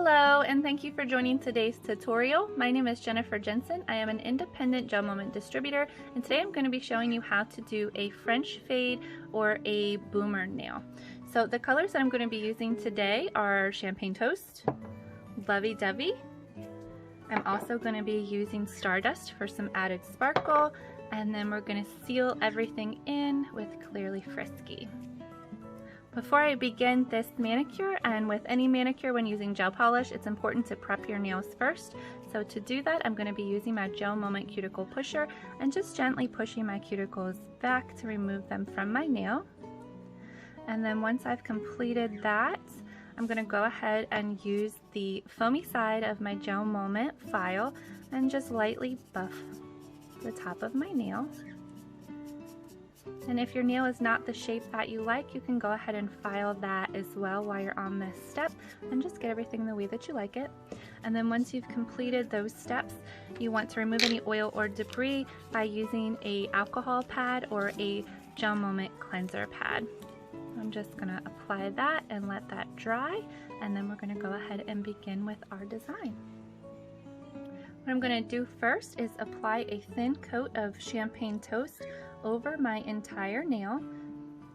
Hello, and thank you for joining today's tutorial. My name is Jennifer Jensen. I am an independent GelMoment distributor, and today I'm going to be showing you how to do a French fade or a boomer nail. So the colors that I'm going to be using today are Champagne Toast, Lovee Dovee. I'm also going to be using Stardust for some added sparkle, and then we're going to seal everything in with Clearly Frisky. Before I begin this manicure, and with any manicure when using gel polish, it's important to prep your nails first. So to do that, I'm going to be using my GelMoment cuticle pusher and just gently pushing my cuticles back to remove them from my nail. And then once I've completed that, I'm going to go ahead and use the foamy side of my GelMoment file and just lightly buff the top of my nail. And if your nail is not the shape that you like, you can go ahead and file that as well while you're on this step and just get everything the way that you like it. And then once you've completed those steps, you want to remove any oil or debris by using a alcohol pad or a GelMoment cleanser pad. I'm just going to apply that and let that dry, and then we're going to go ahead and begin with our design. What I'm going to do first is apply a thin coat of Champagne Toast over my entire nail,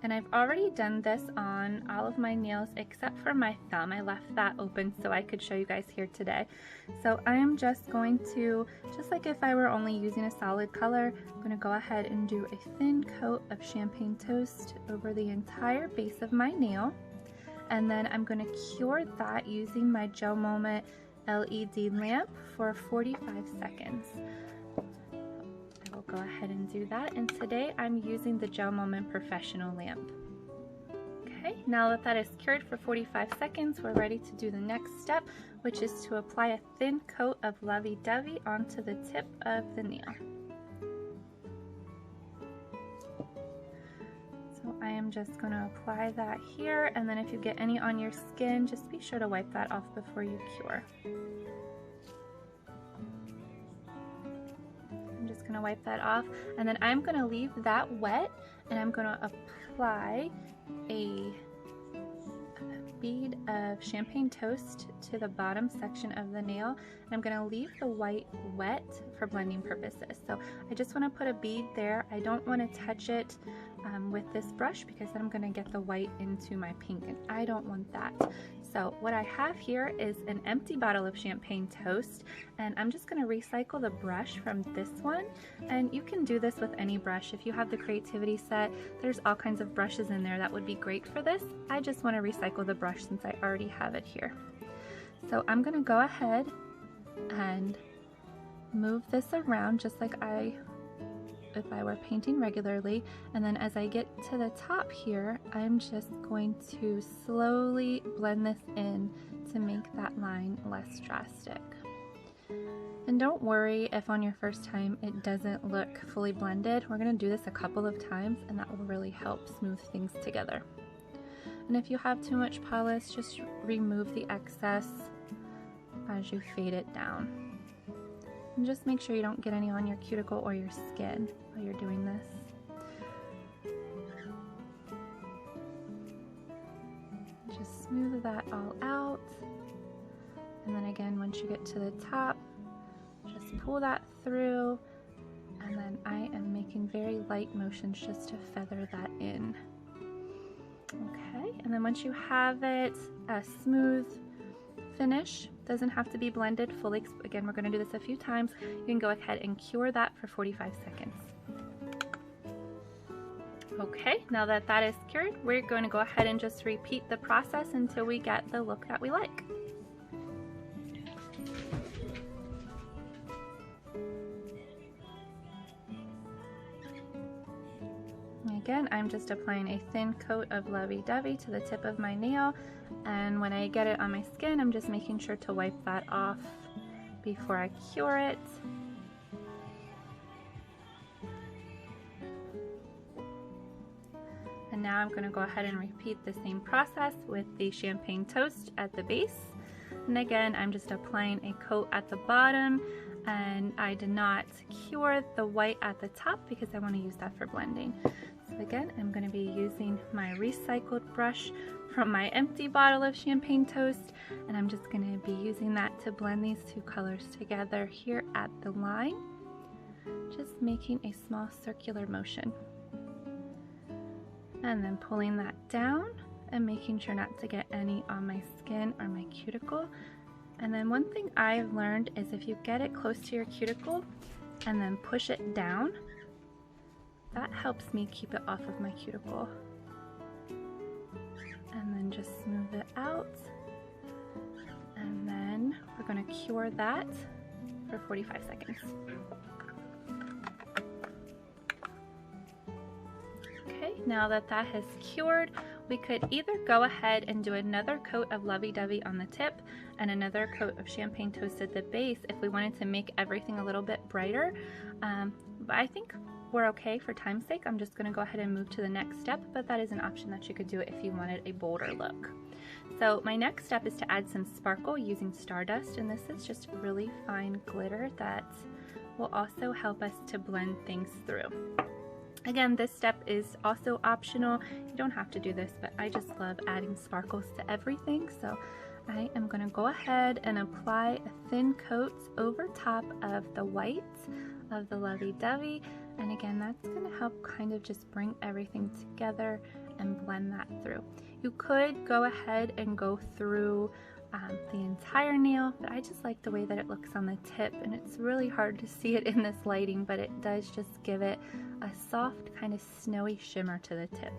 and I've already done this on all of my nails except for my thumb. I left that open so I could show you guys here today. So I'm just going to, just like if I were only using a solid color, I'm going to go ahead and do a thin coat of Champagne Toast over the entire base of my nail, and then I'm going to cure that using my GelMoment LED lamp for 45 seconds. I will go ahead and do that, and today I'm using the GelMoment Professional lamp. Okay, now that that is cured for 45 seconds, we're ready to do the next step, which is to apply a thin coat of Lovee Dovee onto the tip of the nail. So I am just going to apply that here, and then if you get any on your skin, just be sure to wipe that off before you cure. I'm just going to wipe that off, and then I'm going to leave that wet, and I'm going to apply a bead of Champagne Toast to the bottom section of the nail, and I'm going to leave the white wet for blending purposes. So I just want to put a bead there. I don't want to touch it with this brush because then I'm going to get the white into my pink, and I don't want that. So what I have here is an empty bottle of Champagne Toast, and I'm just going to recycle the brush from this one, and you can do this with any brush. If you have the creativity set, there's all kinds of brushes in there that would be great for this. I just want to recycle the brush since I already have it here. So I'm going to go ahead and move this around just like if I were painting regularly, and then as I get to the top here, I'm just going to slowly blend this in to make that line less drastic. And don't worry if on your first time it doesn't look fully blended. We're going to do this a couple of times, and that will really help smooth things together. And if you have too much polish, just remove the excess as you fade it down. And just make sure you don't get any on your cuticle or your skin while you're doing this. Just smooth that all out. And then again, once you get to the top, just pull that through. And then I am making very light motions just to feather that in. Okay, and then once you have it a smooth finish, doesn't have to be blended fully. Again, we're going to do this a few times. You can go ahead and cure that for 45 seconds. Okay, now that that is cured, we're going to go ahead and just repeat the process until we get the look that we like. Again, I'm just applying a thin coat of Lovee Dovee to the tip of my nail, and when I get it on my skin, I'm just making sure to wipe that off before I cure it. And now I'm going to go ahead and repeat the same process with the Champagne Toast at the base. And again, I'm just applying a coat at the bottom, and I did not cure the white at the top because I want to use that for blending. So again, I'm going to be using my recycled brush from my empty bottle of champagne toast, and I'm just going to be using that to blend these two colors together here at the line, just making a small circular motion. And then pulling that down and making sure not to get any on my skin or my cuticle. And then one thing I've learned is if you get it close to your cuticle and then push it down, that helps me keep it off of my cuticle. And then just smooth it out. And then we're going to cure that for 45 seconds. Okay, now that that has cured, we could either go ahead and do another coat of Lovee Dovee on the tip and another coat of champagne toast at the base if we wanted to make everything a little bit brighter. But I think we're okay for time's sake. I'm just going to go ahead and move to the next step, but that is an option that you could do if you wanted a bolder look. So my next step is to add some sparkle using Stardust, and this is just really fine glitter that will also help us to blend things through. Again, this step is also optional. You don't have to do this, but I just love adding sparkles to everything. So I am going to go ahead and apply a thin coat over top of the white of the Lovee Dovee. And again, that's going to help kind of just bring everything together and blend that through. You could go ahead and go through the entire nail, but I just like the way that it looks on the tip, and it's really hard to see it in this lighting, but it does just give it a soft kind of snowy shimmer to the tip.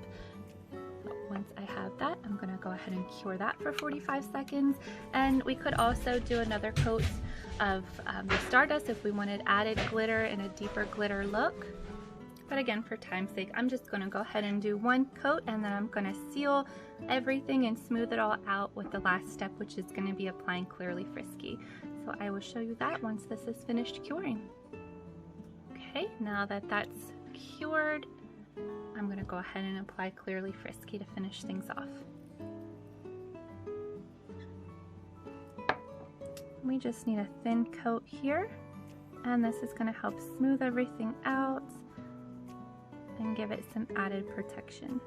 Once I have that, I'm going to go ahead and cure that for 45 seconds. And we could also do another coat of the Stardust if we wanted added glitter and a deeper glitter look. But again, for time's sake, I'm just going to go ahead and do one coat, and then I'm going to seal everything and smooth it all out with the last step, which is going to be applying Clearly Frisky. So I will show you that once this is finished curing. Okay, now that that's cured, I'm going to go ahead and apply Clearly Frisky to finish things off. We just need a thin coat here, and this is going to help smooth everything out and give it some added protection.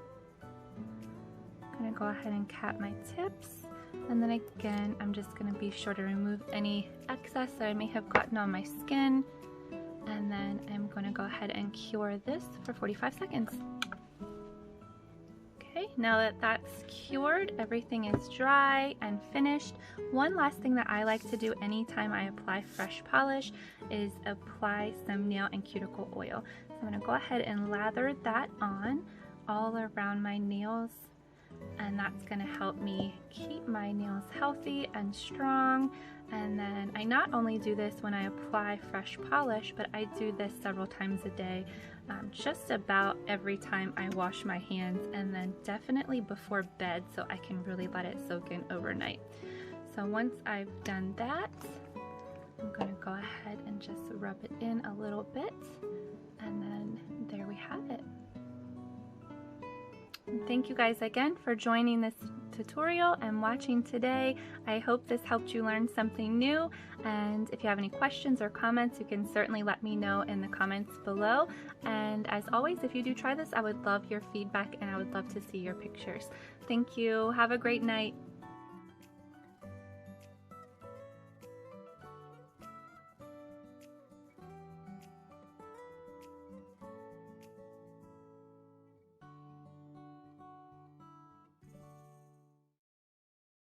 I'm going to go ahead and cap my tips, and then again I'm just going to be sure to remove any excess that I may have gotten on my skin, and then I'm going to go ahead and cure this for 45 seconds. Okay, now that that's cured, everything is dry and finished. One last thing that I like to do anytime I apply fresh polish is apply some nail and cuticle oil. So I'm going to go ahead and lather that on all around my nails, and that's going to help me keep my nails healthy and strong. And then I not only do this when I apply fresh polish, but I do this several times a day, just about every time I wash my hands, and then definitely before bed so I can really let it soak in overnight. So once I've done that, I'm going to go ahead and just rub it in a little bit, and then there we have it. And thank you guys again for joining this tutorial and watching today. I hope this helped you learn something new, and if you have any questions or comments, you can certainly let me know in the comments below. And as always, if you do try this, I would love your feedback and I would love to see your pictures. Thank you. Have a great night.